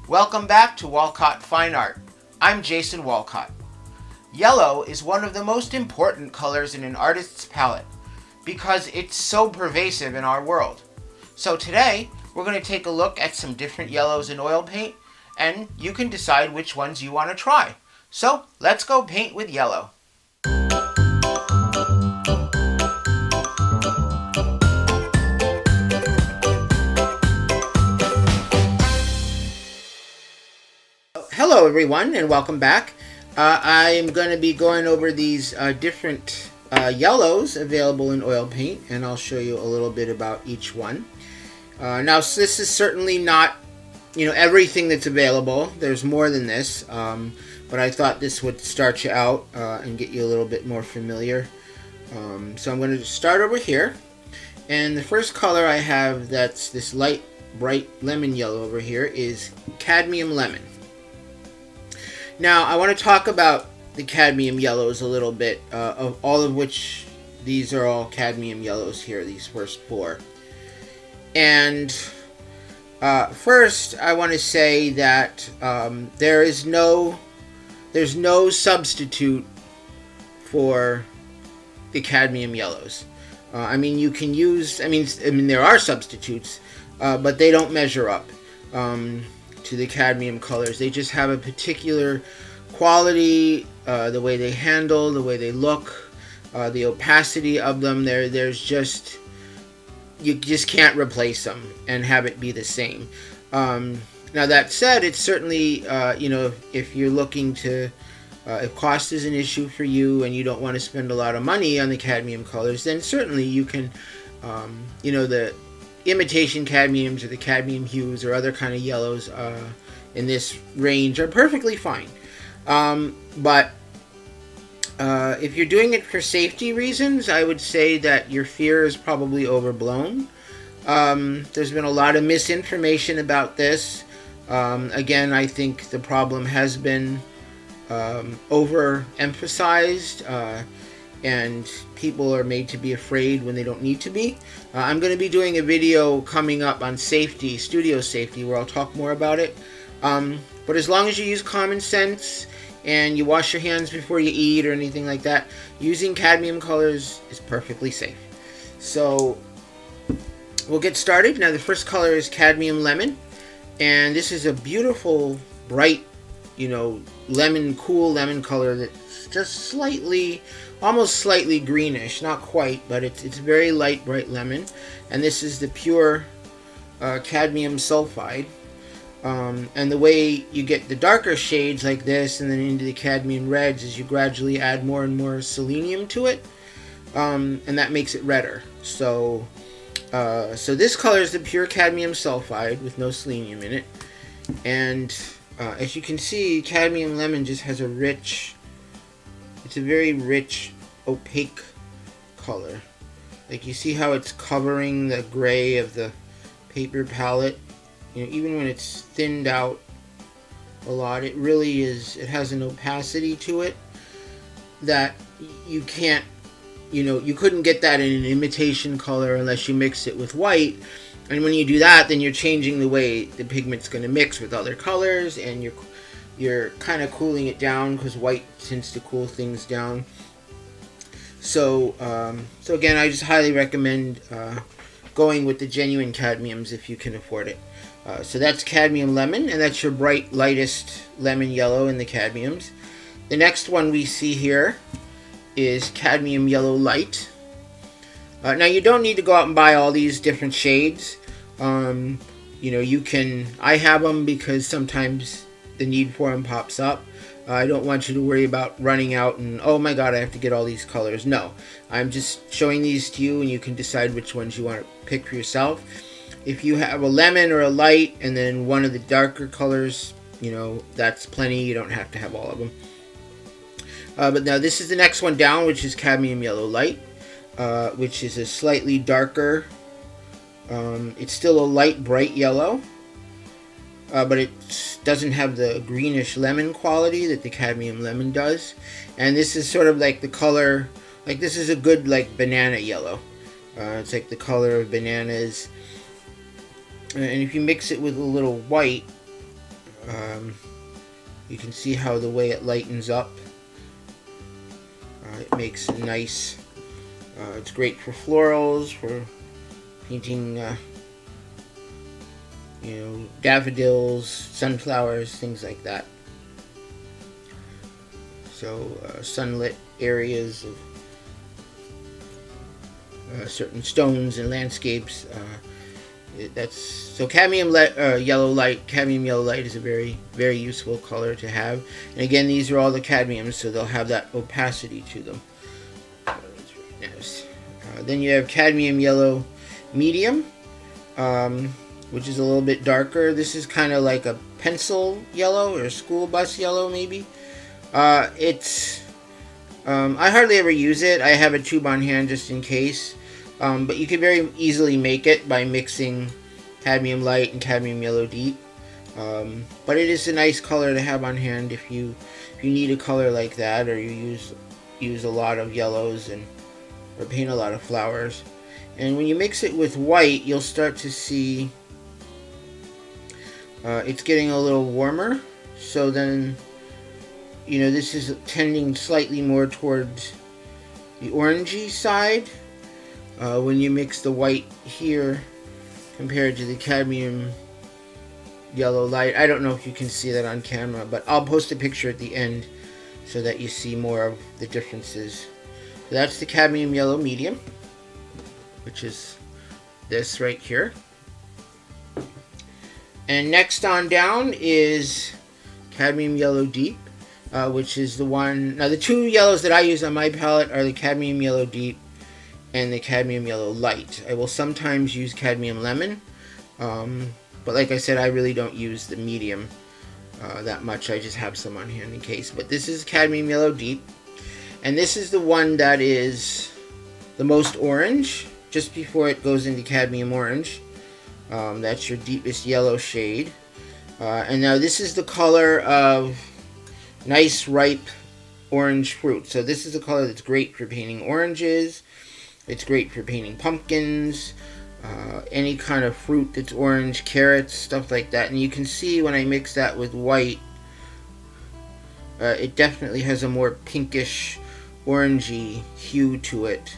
Welcome back to Walcott Fine Art. I'm Jason Walcott. Yellow is one of the most important colors in an artist's palette because it's so pervasive in our world. So today, we're going to take a look at some different yellows in oil paint, and you can decide which ones you want to try. So let's go paint with yellow. Hello everyone and welcome back. I'm going to be going over these different yellows available in oil paint, and I'll show you a little bit about each one. Now this is certainly not everything that's available. There's more than this, but I thought this would start you out and get you a little bit more familiar. So I'm going to start over here, and the first color I have that's this light bright lemon yellow over here is Cadmium Lemon. Now, I want to talk about the cadmium yellows a little bit, of all of which these are all cadmium yellows here, these first four. And first, I want to say that there's no substitute for the cadmium yellows. You can use, there are substitutes, but they don't measure up to the cadmium colors. They just have a particular quality, the way they handle, the way they look, the opacity of them. You just can't replace them and have it be the same. Now that said, it's certainly if you're looking to if cost is an issue for you and you don't want to spend a lot of money on the cadmium colors, then certainly you can the imitation cadmiums or the cadmium hues or other kind of yellows in this range are perfectly fine. But if you're doing it for safety reasons, I would say that your fear is probably overblown. There's been a lot of misinformation about this. Again, I think the problem has been overemphasized, and people are made to be afraid when they don't need to be. I'm going to be doing a video coming up on safety, studio safety, where I'll talk more about it. But as long as you use common sense and you wash your hands before you eat or anything like that, using cadmium colors is perfectly safe. So we'll get started. Now the first color is Cadmium Lemon, and this is a beautiful, bright, cool lemon color that's just almost slightly greenish, not quite, but it's very light, bright lemon. And this is the pure cadmium sulfide. And the way you get the darker shades like this and then into the cadmium reds is you gradually add more and more selenium to it, and that makes it redder. So this color is the pure cadmium sulfide with no selenium in it. And as you can see, Cadmium Lemon just has it's a very rich, opaque color. Like, you see how it's covering the gray of the paper palette? Even when it's thinned out a lot, it has an opacity to it that you can't, you couldn't get that in an imitation color unless you mix it with white. And when you do that, then you're changing the way the pigment's going to mix with other colors, and you're kind of cooling it down, because white tends to cool things down. So again, I just highly recommend going with the genuine cadmiums if you can afford it. So that's Cadmium Lemon, and that's your bright, lightest lemon yellow in the cadmiums. The next one we see here is Cadmium Yellow Light. Now you don't need to go out and buy all these different shades. You can. I have them because sometimes the need for them pops up. I don't want you to worry about running out and, oh my god, I have to get all these colors. No, I'm just showing these to you, and you can decide which ones you want to pick for yourself. If you have a lemon or a light and then one of the darker colors, that's plenty. You don't have to have all of them. But now this is the next one down, which is Cadmium Yellow Light, which is a slightly darker. It's still a light, bright yellow, but it doesn't have the greenish lemon quality that the Cadmium Lemon does. And this is sort of like the color, like this is a good banana yellow. It's like the color of bananas. And if you mix it with a little white, You can see how the way it lightens up, it makes a nice, it's great for florals, for painting, you know, daffodils, sunflowers, things like that. So sunlit areas of certain stones and landscapes. So cadmium yellow light. Cadmium yellow light is a very, very useful color to have. And again, these are all the cadmiums, so they'll have that opacity to them. Then you have cadmium yellow medium, which is a little bit darker. This is kind of like a pencil yellow or school bus yellow, maybe. I hardly ever use it. I have a tube on hand just in case. But you can very easily make it by mixing cadmium light and cadmium yellow deep. But it is a nice color to have on hand if you need a color like that, or you use a lot of yellows or paint a lot of flowers. And when you mix it with white, you'll start to see it's getting a little warmer. So then, you know, this is tending slightly more towards the orangey side. When you mix the white here compared to the cadmium yellow light. I don't know if you can see that on camera, but I'll post a picture at the end so that you see more of the differences. So that's the cadmium yellow medium, which is this right here. And next on down is cadmium yellow deep, which is the one. Now the two yellows that I use on my palette are the cadmium yellow deep and the cadmium yellow light. I will sometimes use cadmium lemon, but like I said, I really don't use the medium that much. I just have some on hand in case. But this is cadmium yellow deep, and this is the one that is the most orange, just before it goes into cadmium orange. That's your deepest yellow shade. And now this is the color of nice ripe orange fruit. So this is a color that's great for painting oranges. It's great for painting pumpkins, any kind of fruit that's orange, carrots, stuff like that. And you can see when I mix that with white, it definitely has a more pinkish, orangey hue to it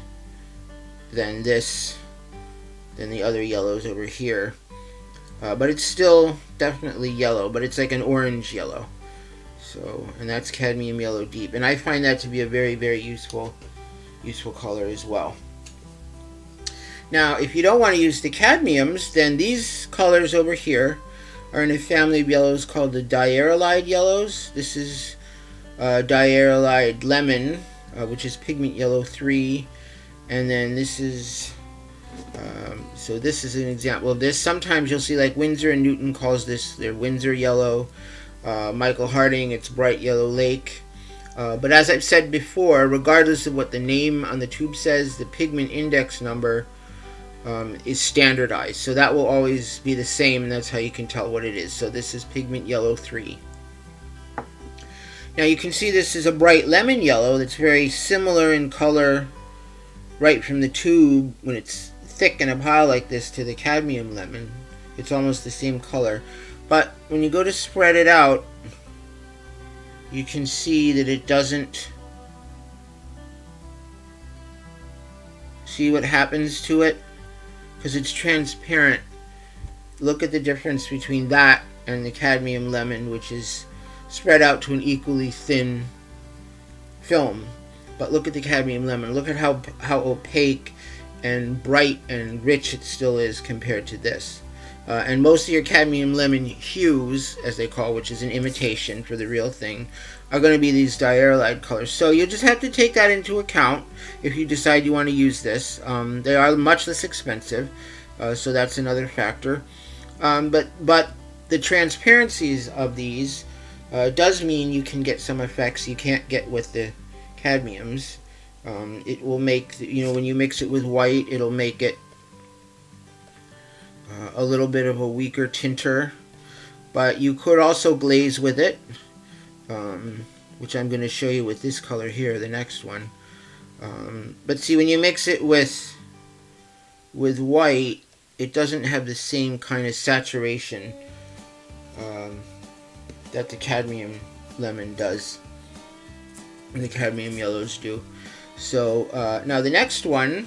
than the other yellows over here. But it's still definitely yellow, but it's like an orange yellow. So, and that's cadmium yellow deep. And I find that to be a very, very useful color as well. Now, if you don't want to use the cadmiums, then these colors over here are in a family of yellows called the Diarylide yellows. This is Diarylide lemon, which is pigment yellow 3, and then this is so this is an example of this. Sometimes you'll see like Winsor and Newton calls this their Winsor yellow. Michael Harding, it's bright yellow lake. But as I've said before, regardless of what the name on the tube says, the pigment index number is standardized, so that will always be the same, and that's how you can tell what it is. So this is pigment yellow 3. Now you can see this is a bright lemon yellow that's very similar in color right from the tube when it's thick in a pile like this to the cadmium lemon. It's almost the same color, but when you go to spread it out, you can see that it doesn't. See what happens to it? Because it's transparent. Look at the difference between that and the cadmium lemon, which is spread out to an equally thin film. But look at the cadmium lemon. Look at how opaque and bright and rich it still is compared to this. And most of your cadmium lemon hues, as they call, which is an imitation for the real thing, are going to be these Diarylide colors. So you'll just have to take that into account if you decide you want to use this. They are much less expensive, so that's another factor. But the transparencies of these does mean you can get some effects you can't get with the cadmiums. It will make, when you mix it with white, it'll make it a little bit of a weaker tinter. But you could also glaze with it, which I'm going to show you with this color here, the next one. But see, when you mix it with white, it doesn't have the same kind of saturation that the cadmium lemon does, and the cadmium yellows do. So now the next one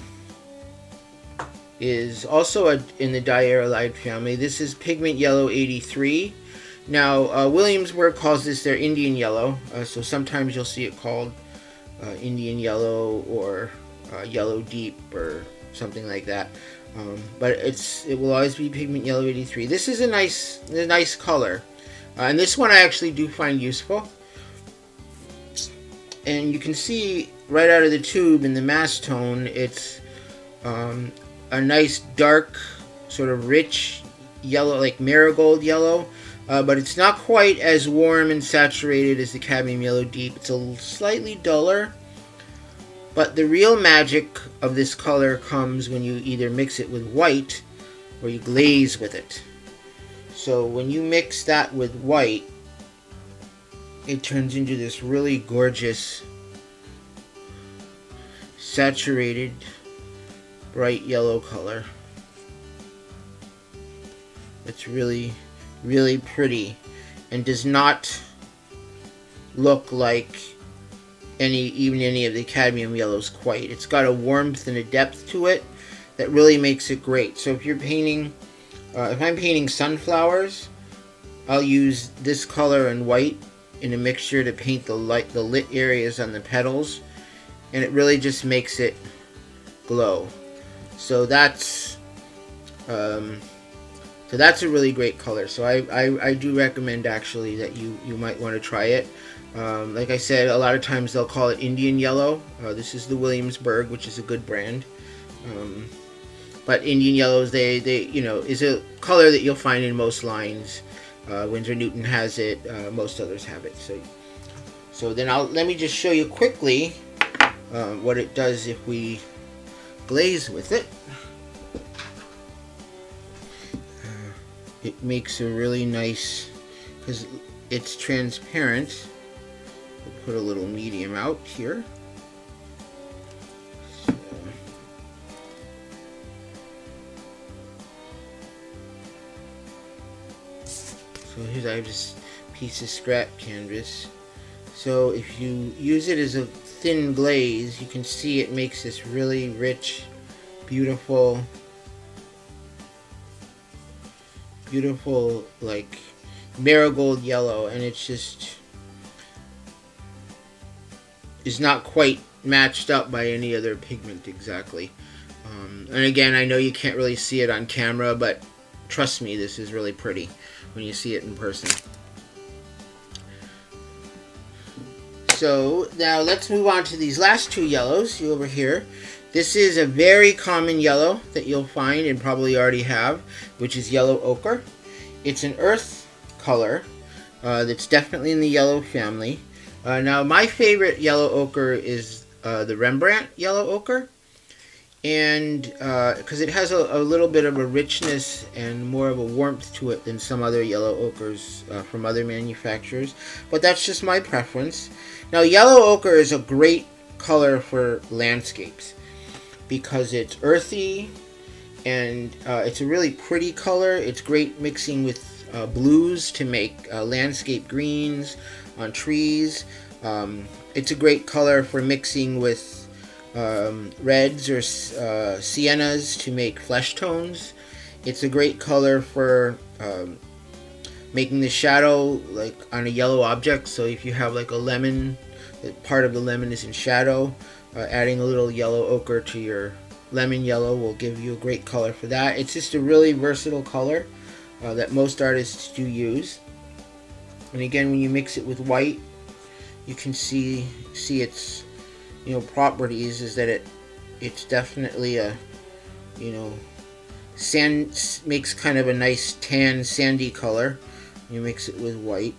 is also in the Diarylide family. This is Pigment Yellow 83. Now Williamsburg calls this their Indian yellow, so sometimes you'll see it called Indian yellow or yellow deep or something like that. But it will always be Pigment Yellow 83. This is a nice color, and this one I actually do find useful. And you can see right out of the tube in the mass tone, it's a nice dark, sort of rich yellow, like marigold yellow, but it's not quite as warm and saturated as the Cadmium Yellow Deep. It's a slightly duller, but the real magic of this color comes when you either mix it with white or you glaze with it. So when you mix that with white, it turns into this really gorgeous, saturated, bright yellow color. It's really, really pretty and does not look like even any of the cadmium yellows quite. It's got a warmth and a depth to it that really makes it great. So if you're painting, if I'm painting sunflowers, I'll use this color and white in a mixture to paint the lit areas on the petals, and it really just makes it glow. So that's a really great color. So I do recommend actually that you might want to try it. Like I said, a lot of times they'll call it Indian yellow. This is the Williamsburg, which is a good brand. But Indian yellows, they is a color that you'll find in most lines. Winsor Newton has it. Most others have it. So then let me just show you quickly what it does if we glaze with it. It makes a really nice, because it's transparent. We'll put a little medium out here. So here's, I have this piece of scrap canvas. So if you use it as a thin glaze, you can see it makes this really rich, beautiful like marigold yellow, and it's just is not quite matched up by any other pigment exactly. And again, I know you can't really see it on camera, but trust me, this is really pretty when you see it in person. So now let's move on to these last two yellows. See over here. This is a very common yellow that you'll find and probably already have, which is yellow ochre. It's an earth color that's definitely in the yellow family. Now my favorite yellow ochre is the Rembrandt yellow ochre, and because it has a little bit of a richness and more of a warmth to it than some other yellow ochres from other manufacturers, but that's just my preference. Now yellow ochre is a great color for landscapes because it's earthy and it's a really pretty color. It's great mixing with blues to make landscape greens on trees. It's a great color for mixing with reds or siennas to make flesh tones. It's a great color for making the shadow like on a yellow object. So if you have like a lemon, part of the lemon is in shadow, adding a little yellow ochre to your lemon yellow will give you a great color for that. It's just a really versatile color that most artists do use. And again, when you mix it with white, you can see its properties is that it's definitely a sand, makes kind of a nice tan sandy color. You mix it with white,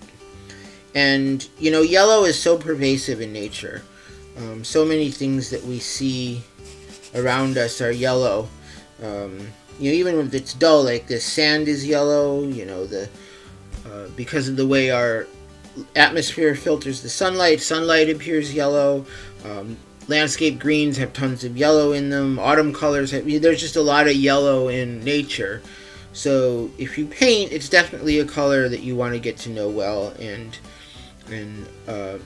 and yellow is so pervasive in nature. So many things that we see around us are yellow. Even if it's dull like this, sand is yellow. Because of the way our atmosphere filters the sunlight appears yellow. Landscape greens have tons of yellow in them. Autumn colors there's just a lot of yellow in nature. So if you paint, it's definitely a color that you want to get to know well and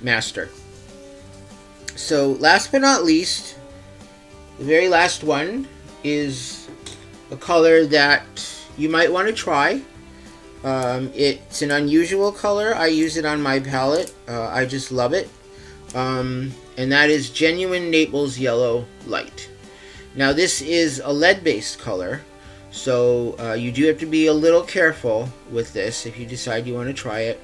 master. So last but not least, the very last one is a color that you might want to try. It's an unusual color. I use it on my palette. I just love it. And that is Genuine Naples Yellow Light. Now this is a lead-based color, so you do have to be a little careful with this if you decide you want to try it.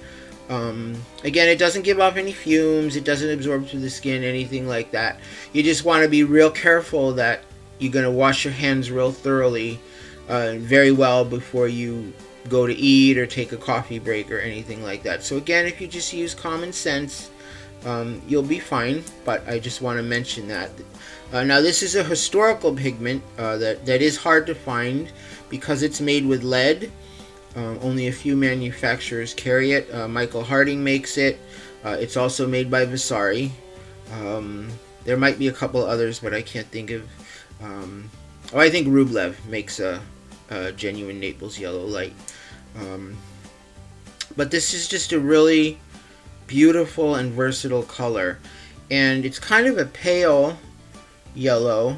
Again, it doesn't give off any fumes, it doesn't absorb through the skin, anything like that. You just want to be real careful that you're going to wash your hands real thoroughly, very well before you go to eat or take a coffee break or anything like that. So again, if you just use common sense, you'll be fine, but I just want to mention that. Now this is a historical pigment that is hard to find because it's made with lead. Only a few manufacturers carry it. Michael Harding makes it. It's also made by Vasari. There might be a couple others, but I can't think of. I think Rublev makes a Genuine Naples Yellow Light. But this is just a really beautiful and versatile color, and it's kind of a pale yellow.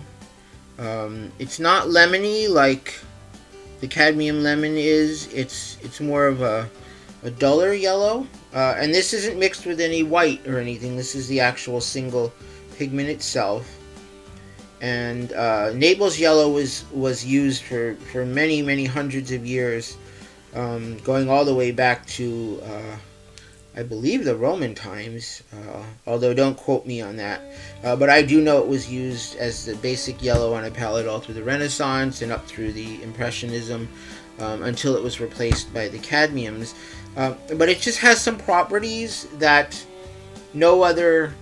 It's not lemony like the cadmium lemon is. It's more of a duller yellow, and this isn't mixed with any white or anything. This is the actual single pigment itself. And Naples yellow was used for many hundreds of years, going all the way back to I believe the Roman times, although don't quote me on that. But I do know it was used as the basic yellow on a palette all through the Renaissance and up through the Impressionism, until it was replaced by the cadmiums. But it just has some properties that no other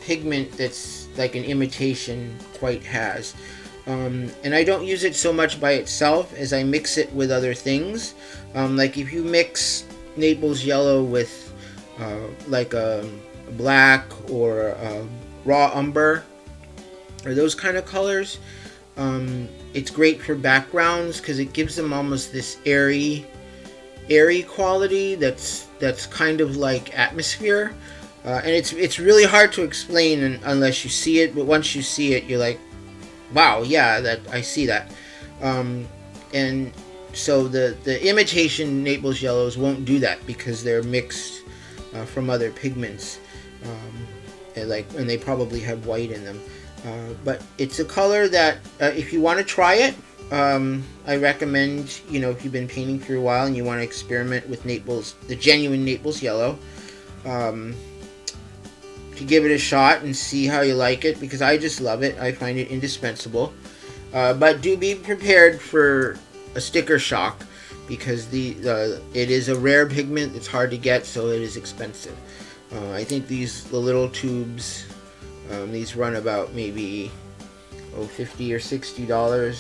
pigment that's like an imitation quite has. And I don't use it so much by itself as I mix it with other things. Like if you mix Naples yellow with like a black or a raw umber or those kind of colors, it's great for backgrounds because it gives them almost this airy quality that's kind of like atmosphere, and it's really hard to explain unless you see it, but once you see it you're like, wow, yeah, that I see that. And so the imitation Naples yellows won't do that because they're mixed from other pigments, and they probably have white in them. But it's a color that if you want to try it, I recommend, if you've been painting for a while and you want to experiment with Naples, the Genuine Naples Yellow, to give it a shot and see how you like it, because I just love it. I find it indispensable. But do be prepared for a sticker shock, because it is a rare pigment. It's hard to get, so it is expensive. I think the little tubes, these run about maybe $50 or $60,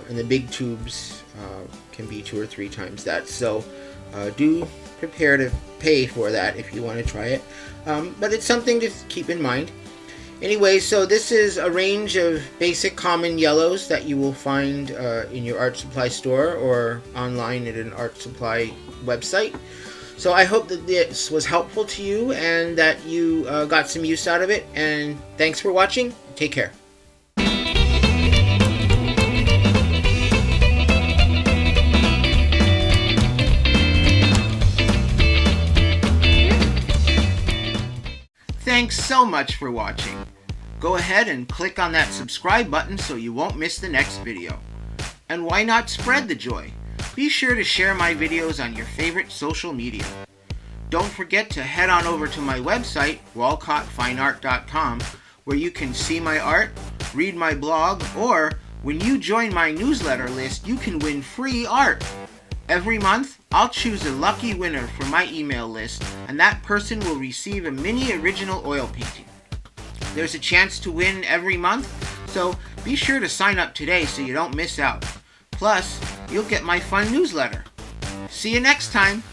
and the big tubes can be 2 or 3 times that. So do prepare to pay for that if you want to try it, but it's something to keep in mind. Anyway, so this is a range of basic common yellows that you will find in your art supply store or online at an art supply website. So I hope that this was helpful to you and that you got some use out of it. And thanks for watching. Take care. Thanks so much for watching. Go ahead and click on that subscribe button so you won't miss the next video. And why not spread the joy? Be sure to share my videos on your favorite social media. Don't forget to head on over to my website, walcottfineart.com, where you can see my art, read my blog, or when you join my newsletter list, you can win free art. Every month, I'll choose a lucky winner for my email list, and that person will receive a mini original oil painting. There's a chance to win every month, so be sure to sign up today so you don't miss out. Plus, you'll get my fun newsletter. See you next time!